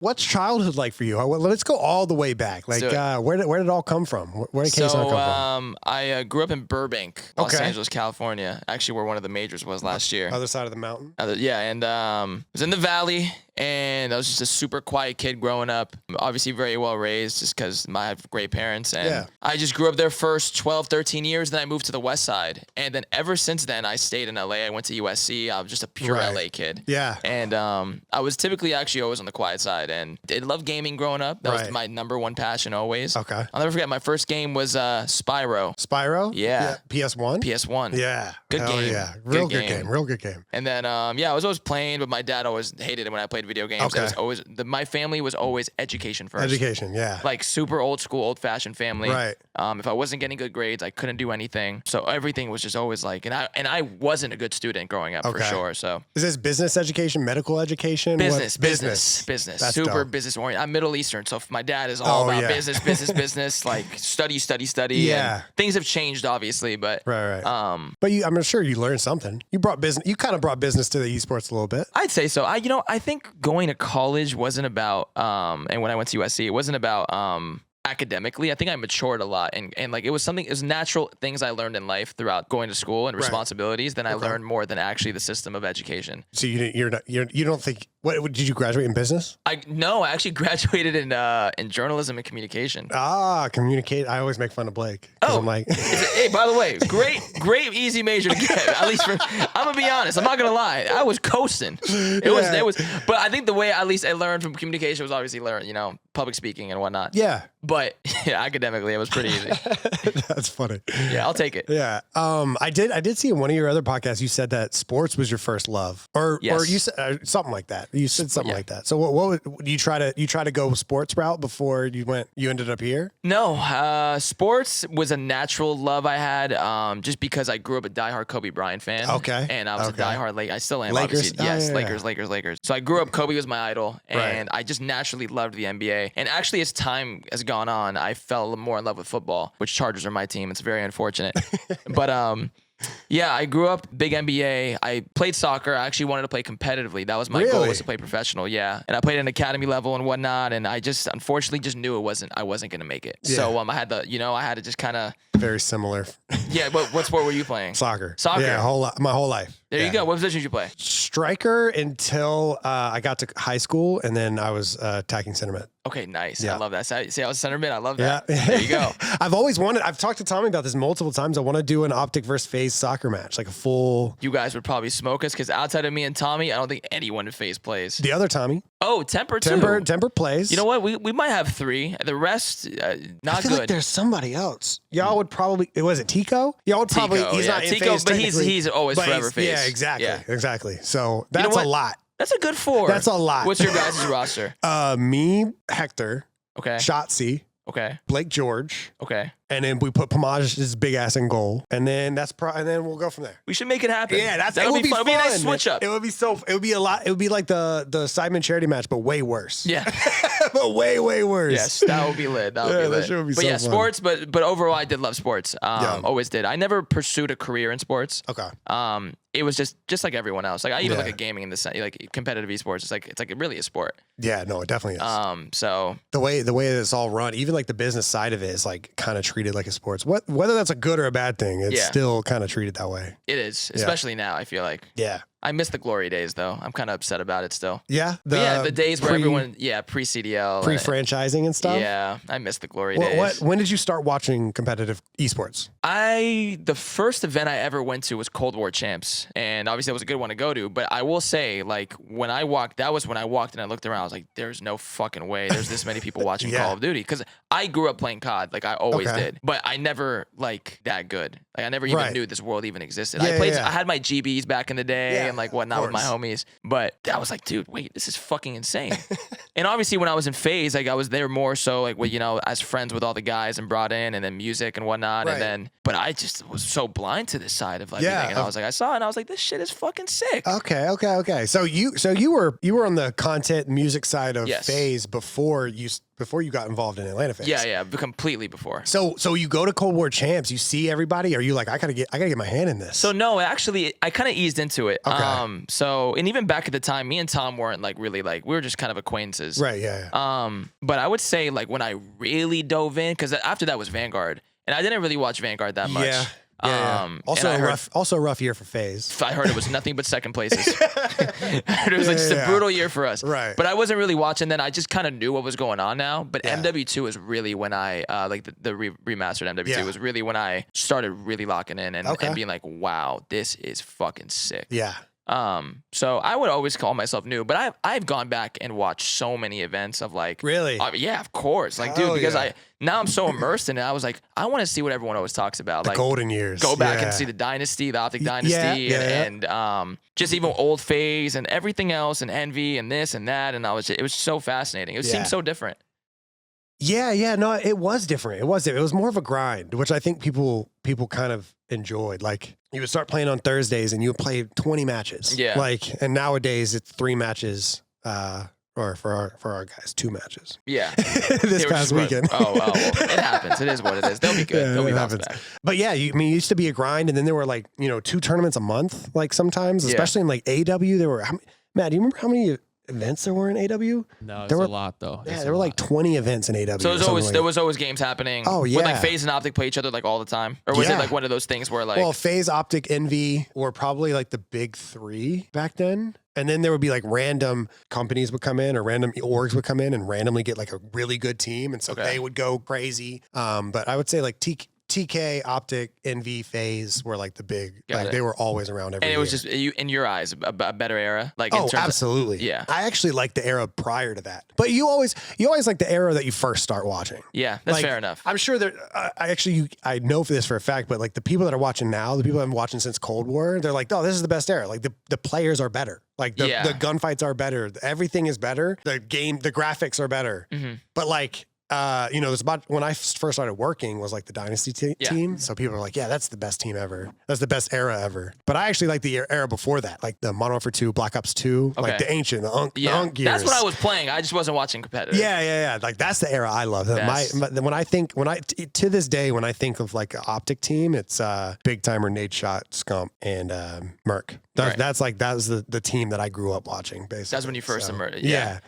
What's childhood like for you? Let's go all the way back. Like, where did it all come from? Where did K-Star come from? I grew up in Burbank, Los Okay. Angeles, California. Actually, where one of the majors was last year. Other side of the mountain? And I was in the valley, and I was just a super quiet kid growing up. Obviously very well raised just because I have great parents. And I just grew up there first 12, 13 years. Then I moved to the west side. And then ever since then, I stayed in LA. I went to USC. I was just a pure LA kid. Yeah. And I was typically actually always on the quiet side. And I loved gaming growing up. That was my number one passion always. Okay. I'll never forget, my first game was Spyro. Spyro? Yeah. PS1? PS1. Yeah. Good Hell game. Yeah. Real good game. Real good game. And then, I was always playing, but my dad always hated it when I played video games. Okay. It was always, my family was always education first. Education, yeah. Like super old school, old fashioned family. Right. If I wasn't getting good grades, I couldn't do anything. So everything was just always like, and I wasn't a good student growing up for sure. So is this business education, medical education? Business. That's Super dope. business oriented. I'm Middle Eastern, so my dad is all about business, like study. Yeah. And things have changed obviously, but right. But I'm sure you learned something. You kind of brought business to the esports a little bit. I'd say so. I think going to college wasn't about and when I went to USC, it wasn't about academically. I think I matured a lot, and like it was natural things I learned in life throughout going to school and responsibilities. Then I learned more than actually the system of education. So you don't think, what did you graduate in business? I actually graduated in journalism and communication. Communicate. I always make fun of Blake. I'm like, hey, by the way, great easy major to get. At least I'm gonna be honest. I'm not gonna lie. I was coasting. It was. But I think the way at least I learned from communication was obviously public speaking and whatnot. Yeah. But academically, it was pretty easy. That's funny. Yeah, I'll take it. Yeah. I did see in one of your other podcasts you said that sports was your first love, or you said something like that. You said something like that. So what you try to go sports route before you ended up here? No, sports was a natural love I had, just because I grew up a diehard Kobe Bryant fan. Okay. And I was a diehard I still am. Lakers. Obviously. Yes, Lakers. So I grew up. Kobe was my idol, and I just naturally loved the NBA. And actually, as time has gone on, I fell more in love with football, which Chargers are my team. It's very unfortunate, but I grew up big NBA. I played soccer. I actually wanted to play competitively. That was my goal, was to play professional. Yeah. And I played at an academy level and whatnot. And I just unfortunately just knew I wasn't going to make it. Yeah. So I had to just kind of. Very similar. Yeah. But what sport were you playing? Soccer. Yeah. My whole life. There you go. What position did you play? Striker until I got to high school, and then I was attacking center mid. Okay, nice. Yeah. I love that. See, I was center mid. I love that. Yeah. There you go. I've talked to Tommy about this multiple times. I want to do an Optic versus Faze soccer match, like a full. You guys would probably smoke us because outside of me and Tommy, I don't think anyone in Faze plays. The other Tommy. Oh, Temper too. Temper plays. You know what? We might have 3. The rest, not I feel good. like there's somebody else. Y'all would probably. Was it Tico? Y'all would probably. He's not in Faze, but he's always forever Faze. Yeah, exactly. Yeah. Exactly. So that's a lot. That's a good 4. That's a lot. What's your guys' roster? Me, Hector. Okay. Shotzi. Okay. Blake George. Okay. And then we put Pamage's big ass in goal, and then and then we'll go from there. We should make it happen. Yeah, that would be fun. It would be a nice switch up. It would be a lot. It would be like the Sidemen charity match, but way worse. Yeah. But way worse. Yes, that would be lit. That would be lit. That shit would be but so yeah, fun. sports. But overall, I did love sports. Always did. I never pursued a career in sports. Okay. It was just like everyone else. Like I even look at gaming in the sense, like competitive esports. It's like really a sport. Yeah, no, it definitely is. So the way it's all run, even like the business side of it is like kind of treated like a sports. Whether that's a good or a bad thing, it's still kind of treated that way. It is, especially now. I feel like. Yeah. I miss the glory days though. I'm kind of upset about it still. Yeah. The days where everyone, pre-CDL, pre-franchising and stuff. Yeah, I miss the glory days. When did you start watching competitive esports? The first event I ever went to was Cold War Champs, and obviously that was a good one to go to. But I will say, like when I walked and I looked around, I was like, "There's no fucking way there's this many people watching Call of Duty." Because I grew up playing COD, like I always did, but I never like that good. Like I never even knew this world even existed. I had my GBs back in the day and like whatnot with my homies, but I was like, dude, wait, this is fucking insane. And obviously when I was in Faze, like I was there more so like with, as friends with all the guys and brought in, and then music and whatnot, and then but I just was so blind to this side of everything, and I was like, I saw it and I was like, this shit is fucking sick. Okay. So you were on the content music side of Faze before before you got involved in Atlanta Faze. Yeah, completely before. So you go to Cold War Champs, you see everybody. Are you like, I gotta get my hand in this? So no, actually, I kind of eased into it. Okay. So and even back at the time, me and Tom weren't like really like we were just kind of acquaintances. Right. Yeah. But I would say like when I really dove in, because after that was Vanguard, and I didn't really watch Vanguard that much. Yeah. Also a rough year for Faze. I heard it was nothing but second places. I heard it was like just a brutal year for us. Right. But I wasn't really watching then. I just kind of knew what was going on now. But MW2 is really when I like the remastered MW2 was really when I started really locking in and being like, wow, this is fucking sick. Yeah. So I would always call myself new, but I've gone back and watched so many events of like, really? Yeah, of course. Like, dude, because now I'm so immersed in it. I was like, I want to see what everyone always talks about. The like golden years. Go back and see the Dynasty, the Optic Dynasty, and just even old Faze and everything else and Envy and this and that. And it was so fascinating. It seemed so different. Yeah. No, it was different. It was more of a grind, which I think people kind of enjoyed. Like you would start playing on Thursdays and you would play 20 matches. Yeah. Like, and nowadays it's 3 matches, or for our guys, 2 matches. Yeah. This past weekend. Well, it happens. It is what it is. They'll be good. They'll be bounced back. But yeah, it used to be a grind, and then there were like, 2 tournaments a month, like sometimes, especially in like AW. There were, Matt, do you remember how many events there were in AW? No, there were a lot though. Yeah, there were like 20 events in AW. So there was always games happening. Oh yeah. Would like Faze and Optic play each other like all the time, or was it like one of those things where like? Well, Faze, Optic, Envy were probably like the big 3 back then. And then there would be like random companies would come in or random orgs would come in and randomly get like a really good team, and so they would go crazy. But I would say like TK, Optic, Envy, Faze were like the big, they were always around every year. And it was just, in your eyes, a better era? Like, absolutely. Yeah. I actually like the era prior to that. But you always like the era that you first start watching. Yeah, that's fair enough. I'm sure that, I know for this for a fact, but like the people that are watching now, the people that have been watching since Cold War, they're like, oh, this is the best era. Like the players are better. Like the gunfights are better. Everything is better. The graphics are better. Mm-hmm. But like, there's about when I first started working was like the Dynasty team. So people are like, yeah, that's the best team ever. That's the best era ever. But I actually like the era before that, like the Modern Warfare 2, Black Ops 2, like the ancient, the Unk years. That's what I was playing. I just wasn't watching competitive. Yeah. Like that's the era I love. To this day, when I think of like an Optic team, it's Big Timer, Nade Shot, Scump, and Merc. That was the team that I grew up watching, basically. That's when you first emerged. Yeah.